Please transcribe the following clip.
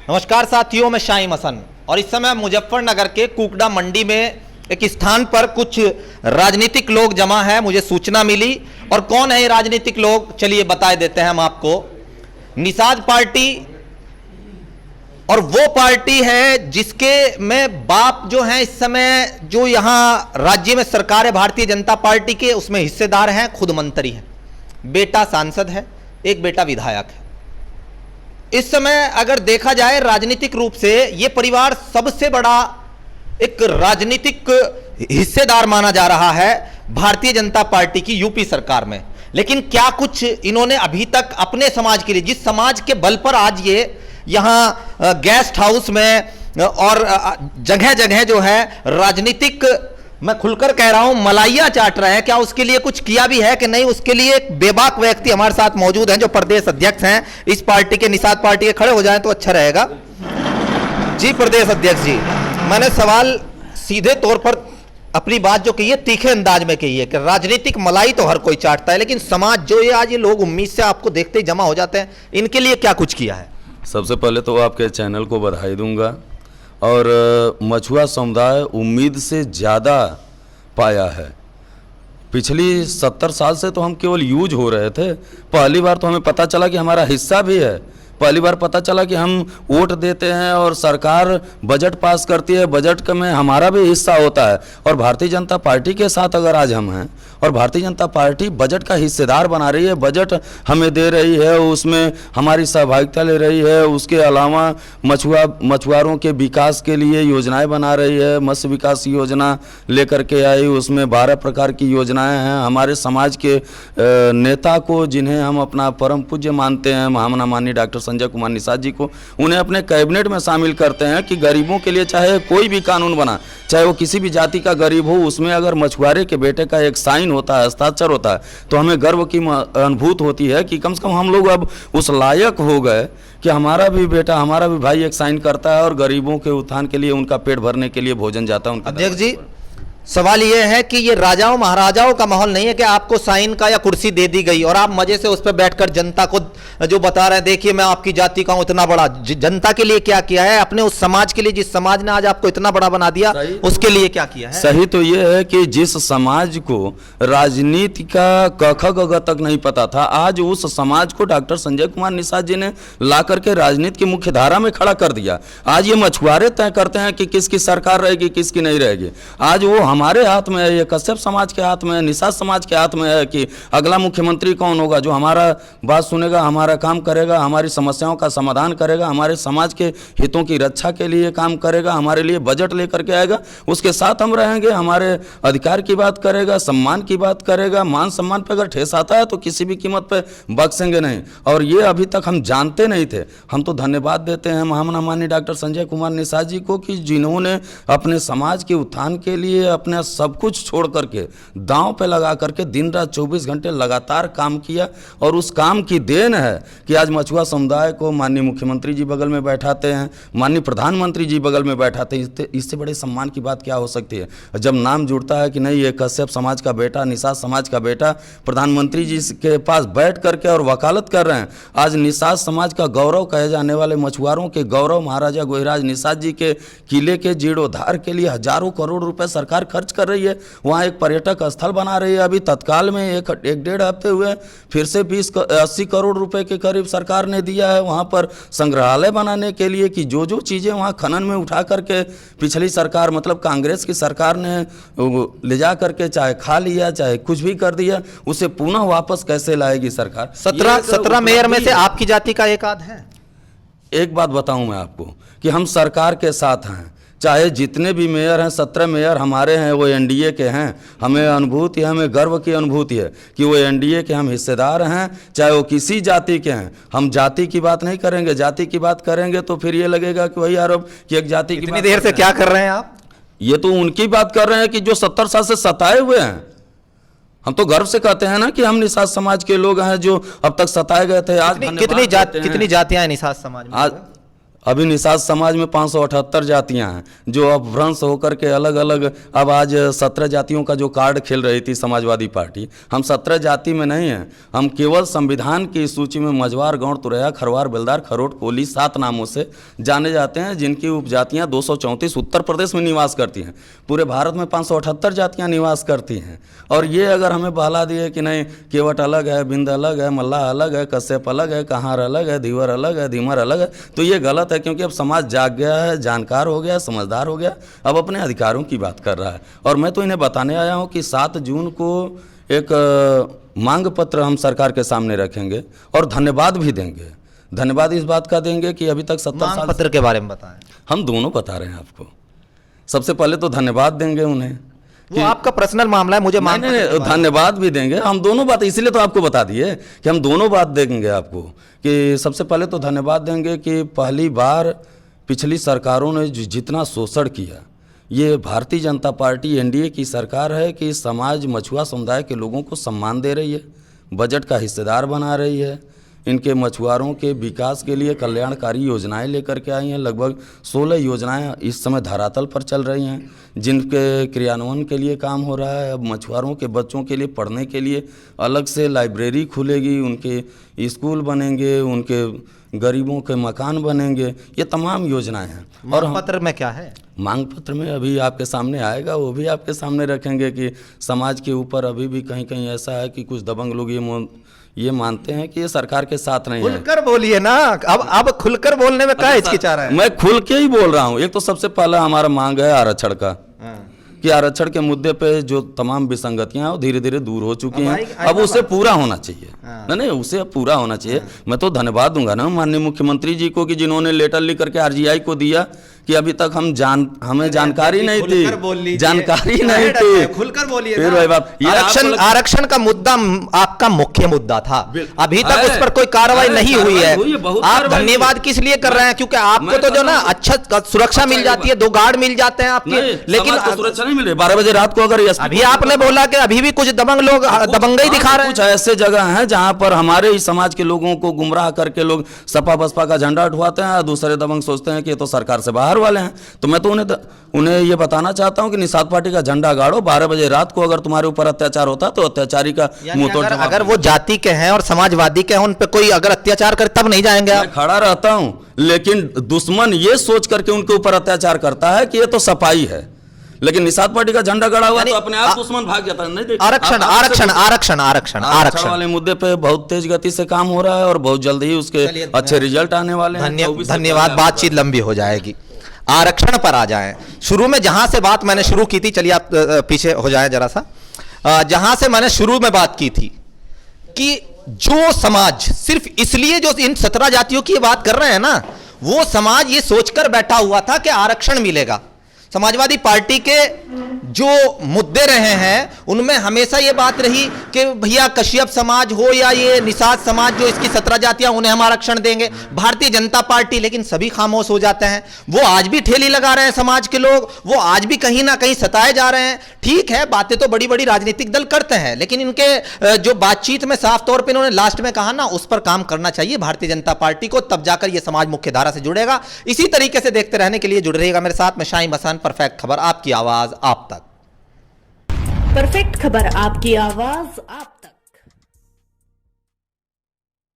नमस्कार साथियों, मैं शाहिम हसन और इस समय मुजफ्फरनगर के कुकड़ा मंडी में एक स्थान पर कुछ राजनीतिक लोग जमा है। मुझे सूचना मिली और कौन है ये राजनीतिक लोग, चलिए बता देते हैं हम आपको। निषाद पार्टी और वो पार्टी है जिसके में बाप जो है इस समय जो यहां राज्य में सरकार है भारतीय जनता पार्टी के, उसमें हिस्सेदार हैं, खुद मंत्री हैं, बेटा सांसद है, एक बेटा विधायक है। इस समय अगर देखा जाए राजनीतिक रूप से ये परिवार सबसे बड़ा एक राजनीतिक हिस्सेदार माना जा रहा है भारतीय जनता पार्टी की यूपी सरकार में। लेकिन क्या कुछ इन्होंने अभी तक अपने समाज के लिए, जिस समाज के बल पर आज ये यहां गेस्ट हाउस में और जगह जगह जो है राजनीतिक, मैं खुलकर कह रहा हूं, मलाइया चाट रहे हैं, क्या उसके लिए कुछ किया भी है कि नहीं? उसके लिए एक बेबाक व्यक्ति हमारे साथ मौजूद हैं जो प्रदेश अध्यक्ष हैं इस पार्टी के, निषाद पार्टी के। खड़े हो जाएं तो अच्छा रहेगा जी। प्रदेश अध्यक्ष जी, मैंने सवाल सीधे तौर पर अपनी बात जो कही है तीखे अंदाज में कही है कि राजनीतिक मलाई तो हर कोई चाटता है, लेकिन समाज जो ये आज ये लोग उम्मीद से आपको देखते ही जमा हो जाते हैं, इनके लिए क्या कुछ किया है? सबसे पहले तो आपके चैनल को बधाई दूंगा और मछुआ समुदाय उम्मीद से ज़्यादा पाया है। पिछली 70 साल से तो हम केवल यूज हो रहे थे। पहली बार तो हमें पता चला कि हमारा हिस्सा भी है। पहली बार पता चला कि हम वोट देते हैं और सरकार बजट पास करती है, बजट में हमारा भी हिस्सा होता है। और भारतीय जनता पार्टी के साथ अगर आज हम हैं और भारतीय जनता पार्टी बजट का हिस्सेदार बना रही है, बजट हमें दे रही है, उसमें हमारी सहभागिता ले रही है, उसके अलावा मछुआरों के विकास के लिए योजनाएं बना रही है। मत्स्य विकास योजना लेकर के आई, उसमें 12 प्रकार की योजनाएं हैं। हमारे समाज के नेता को, जिन्हें हम अपना परम पूज्य मानते हैं, महामना माननीय डॉक्टर संजय कुमार निषाद जी को, उन्हें अपने कैबिनेट में शामिल करते हैं कि गरीबों के लिए चाहे कोई भी कानून बना, चाहे वो किसी भी जाति का गरीब हो, उसमें अगर मछुआरे के बेटे का एक साइन होता है, हस्ताक्षर होता है, तो हमें गर्व की अनुभूति होती है कि कम से कम हम लोग अब उस लायक हो गए कि हमारा भी बेटा, हमारा भी भाई एक साइन करता है और गरीबों के उत्थान के लिए, उनका पेट भरने के लिए भोजन जाता है उनका। अध्यक्ष जी, सवाल यह है कि ये राजाओं महाराजाओं का माहौल नहीं है कि आपको साइन का या कुर्सी दे दी गई और आप मजे से उस पर बैठकर जनता को जो बता रहे हैं, देखिए मैं आपकी जाति का हूं इतना बड़ा। जनता के लिए क्या किया है? अपने उस समाज के लिए, जिस समाज ने आज आपको इतना बड़ा बना दिया, उसके लिए क्या किया है? सही तो ये है कि जिस समाज को राजनीति का क ख ग घ तक नहीं पता था, आज उस समाज को डॉक्टर संजय कुमार निषाद जी ने ला करके राजनीति की मुख्य धारा में खड़ा कर दिया। आज ये मछुआरे तय करते हैं कि किसकी सरकार रहेगी, किसकी नहीं रहेगी। आज वो हमारे हाथ में है, ये कश्यप समाज के हाथ में है, निषाद समाज के हाथ में है कि अगला मुख्यमंत्री कौन होगा, जो हमारा बात सुनेगा, हमारा काम करेगा, हमारी समस्याओं का समाधान करेगा, हमारे समाज के हितों की रक्षा के लिए काम करेगा, हमारे लिए बजट लेकर के आएगा, उसके साथ हम रहेंगे, हमारे अधिकार की बात करेगा, सम्मान की बात करेगा। मान सम्मान पे अगर ठेस आता है तो किसी भी कीमत पे बख्शेंगे नहीं। और ये अभी तक हम जानते नहीं थे। हम तो धन्यवाद देते हैं महामना माननीय डॉक्टर संजय कुमार निषाद जी को कि जिन्होंने अपने समाज के उत्थान के लिए अपने सब कुछ छोड़ करके, दांव पे लगा करके दिन रात 24 घंटे लगातार काम किया। और उस काम की देन है कि आज मछुआ समुदाय को माननीय मुख्यमंत्री जी बगल में बैठाते हैं, माननीय प्रधानमंत्री जी बगल में बैठाते हैं। इससे बड़े सम्मान की बात क्या हो सकती है? जब नाम जुड़ता है कि नहीं, ये कश्यप समाज का बेटा, निषाद समाज का बेटा प्रधानमंत्री जी के पास बैठ करके और वकालत कर रहे हैं। आज निषाद समाज का गौरव कहे जाने वाले, मछुआरों के गौरव महाराजा गोहिराज निषाद जी के किले के जीर्णोद्धार के लिए हजारों करोड़ रुपए सरकार खर्च कर रही है। वहाँ एक पर्यटक स्थल बना रही है। अभी तत्काल में एक डेढ़ हफ्ते हुए फिर से 80 करोड़ रुपए के करीब सरकार ने दिया है वहाँ पर संग्रहालय बनाने के लिए, कि जो जो चीज़ें वहाँ खनन में उठा करके पिछली सरकार, मतलब कांग्रेस की सरकार ने ले जा करके चाहे खा लिया, चाहे कुछ भी कर दिया, उसे पुनः वापस कैसे लाएगी सरकार? 17 मेयर में से आपकी जाति का एक आध है। एक बात बताऊं मैं आपको कि हम सरकार के साथ हैं। चाहे जितने भी मेयर हैं, 17 मेयर हमारे हैं, वो एनडीए के हैं। हमें अनुभूति है, हमें गर्व की अनुभूति है कि वो एनडीए के हम हिस्सेदार हैं, चाहे वो किसी जाति के हैं। हम जाति की बात नहीं करेंगे। जाति की बात करेंगे तो फिर ये लगेगा कि वही आरोप कि एक जाति की। इतनी देर से क्या कर रहे हैं आप? ये तो उनकी बात कर रहे हैं कि जो 70 साल से सताए हुए हैं। हम तो गर्व से कहते हैं ना कि हम निषाद समाज के लोग हैं जो अब तक सताए गए थे। आज कितनी जातियां हैं निषाद समाज में? अभी निषाद समाज में 578 जातियां हैं जो अब भ्रंश होकर के अलग अलग, अब आज 17 जातियों का जो कार्ड खेल रही थी समाजवादी पार्टी, हम 17 जाति में नहीं हैं, हम केवल संविधान की सूची में मझवार, गौड़, तुरैया, खरवार, बेलदार, खरोट, कोली 7 नामों से जाने जाते हैं, जिनकी उपजातियां 234 उत्तर प्रदेश में निवास करती हैं। पूरे भारत में 578 जातियाँ निवास करती हैं। और ये अगर हमें बहला दिए कि नहीं केवट अलग है, बिंद अलग है, मल्लाह अलग है, कश्यप अलग है, कहार अलग है, धीवर अलग है, धीमर अलग है, तो ये गलत है, क्योंकि अब समाज जाग गया है, जानकार हो गया, समझदार हो गया, अब अपने अधिकारों की बात कर रहा है। और मैं तो इन्हें बताने आया हूं कि 7 जून को एक मांग पत्र हम सरकार के सामने रखेंगे और धन्यवाद भी देंगे। धन्यवाद इस बात का देंगे कि अभी तक 70 साल पत्र के बारे में बताएं। हम दोनों बता रहे हैं आपको। सबसे पहले तो धन्यवाद देंगे उन्हें, वो आपका पर्सनल मामला है, मुझे धन्यवाद भी देंगे, हम दोनों बात, इसीलिए तो आपको बता दिए कि हम दोनों बात देंगे आपको। कि सबसे पहले तो धन्यवाद देंगे कि पहली बार पिछली सरकारों ने जितना शोषण किया, ये भारतीय जनता पार्टी एनडीए की सरकार है कि समाज मछुआ समुदाय के लोगों को सम्मान दे रही है, बजट का हिस्सेदार बना रही है, इनके मछुआरों के विकास के लिए कल्याणकारी योजनाएं लेकर के आई हैं। लगभग 16 योजनाएं इस समय धरातल पर चल रही हैं, जिनके क्रियान्वयन के लिए काम हो रहा है। अब मछुआरों के बच्चों के लिए पढ़ने के लिए अलग से लाइब्रेरी खुलेगी, उनके स्कूल बनेंगे, उनके गरीबों के मकान बनेंगे, ये तमाम योजनाएं हैं। और मांग पत्र में क्या है? मांग पत्र में अभी आपके सामने आएगा, वो भी आपके सामने रखेंगे कि समाज के ऊपर अभी भी कहीं कहीं ऐसा है कि कुछ दबंग लोग ये मानते हैं कि ये सरकार के साथ नहीं है। खुलकर बोलिए ना, अब खुलकर बोलने में क्या हिचकिचा रहा है? मैं खुल के ही बोल रहा हूँ। एक तो सबसे पहला हमारा मांग है आरक्षण का, कि आरक्षण के मुद्दे पे जो तमाम विसंगतियां हैं वो धीरे धीरे दूर हो चुकी हैं, अब उसे पूरा होना चाहिए। नहीं, उसे पूरा होना चाहिए। मैं तो धन्यवाद दूंगा ना माननीय मुख्यमंत्री जी को कि जिन्होंने लेटर लिख करके आरजीआई को दिया कि अभी तक हमें जानकारी नहीं थी, जानकारी नहीं थी। खुलकर बोलिए। फिर भाई बाप, आरक्षण का मुद्दा आपका मुख्य मुद्दा था, अभी तक उस पर कोई कार्रवाई नहीं हुई है। आप धन्यवाद किस लिए कर रहे हैं? क्योंकि आपको तो जो ना अच्छा सुरक्षा मिल जाती है, 2 गार्ड मिल जाते हैं आपके, लेकिन सुरक्षा नहीं मिल रही। 12 बजे रात को अगर अभी आपने बोला कि अभी भी कुछ दबंग लोग दबंगई दिखा रहे हैं। कुछ ऐसे जगह हैं जहां पर हमारे ही समाज के लोगों को गुमराह करके लोग सपा बसपा का झंडा उठवाते हैं, दूसरे दबंग सोचते हैं कि ये तो सरकार से बाहर वाले हैं। तो मैं तो उन्हें ये बताना चाहता हूं कि निषाद पार्टी का झंडा गाड़ो, 12 बजे रात को अगर तुम्हारे ऊपर अत्याचार होता तो अत्याचारी का मुंह तोड़। अगर वो जाति के हैं और समाजवादी के हैं, उन पे कोई अगर अत्याचार करे तब नहीं जाएंगे आप? मैं खड़ा रहता हूं, लेकिन दुश्मन ये सोच करके उनके ऊपर अत्याचार करता है कि ये तो सफाई है, लेकिन निषाद पार्टी का झंडा गड़ा हुआ तो अपने आप दुश्मन भाग जाता है। नहीं, आरक्षण वाले मुद्दे पे बहुत तेज गति से काम हो रहा है और बहुत जल्द ही उसके अच्छे रिजल्ट आने वाले हैं। धन्यवाद, बातचीत लंबी हो जाएगी। आरक्षण पर आ जाएं। शुरू में जहां से बात मैंने शुरू की थी, चलिए आप पीछे हो जाएं जरा सा, जहां से मैंने शुरू में बात की थी कि जो समाज सिर्फ इसलिए जो इन 17 जातियों की बात कर रहे हैं ना, वो समाज ये सोचकर बैठा हुआ था कि आरक्षण मिलेगा। समाजवादी पार्टी के जो मुद्दे रहे हैं उनमें हमेशा ये बात रही कि भैया कश्यप समाज हो या ये निषाद समाज, जो इसकी 17 जातियां, उन्हें हम आरक्षण देंगे। भारतीय जनता पार्टी, लेकिन सभी खामोश हो जाते हैं। वो आज भी ठेली लगा रहे हैं समाज के लोग, वो आज भी कहीं ना कहीं सताए जा रहे हैं। ठीक है, बातें तो बड़ी बड़ी राजनीतिक दल करते हैं, लेकिन इनके जो बातचीत में साफ तौर पर इन्होंने लास्ट में कहा ना, उस पर काम करना चाहिए भारतीय जनता पार्टी को, तब जाकर ये समाज मुख्य धारा से जुड़ेगा। इसी तरीके से देखते रहने के लिए जुड़ रहिएगा मेरे साथ। मैं शाहीन हसन, परफेक्ट खबर, आपकी आवाज आप तक। परफेक्ट खबर, आपकी आवाज आप तक।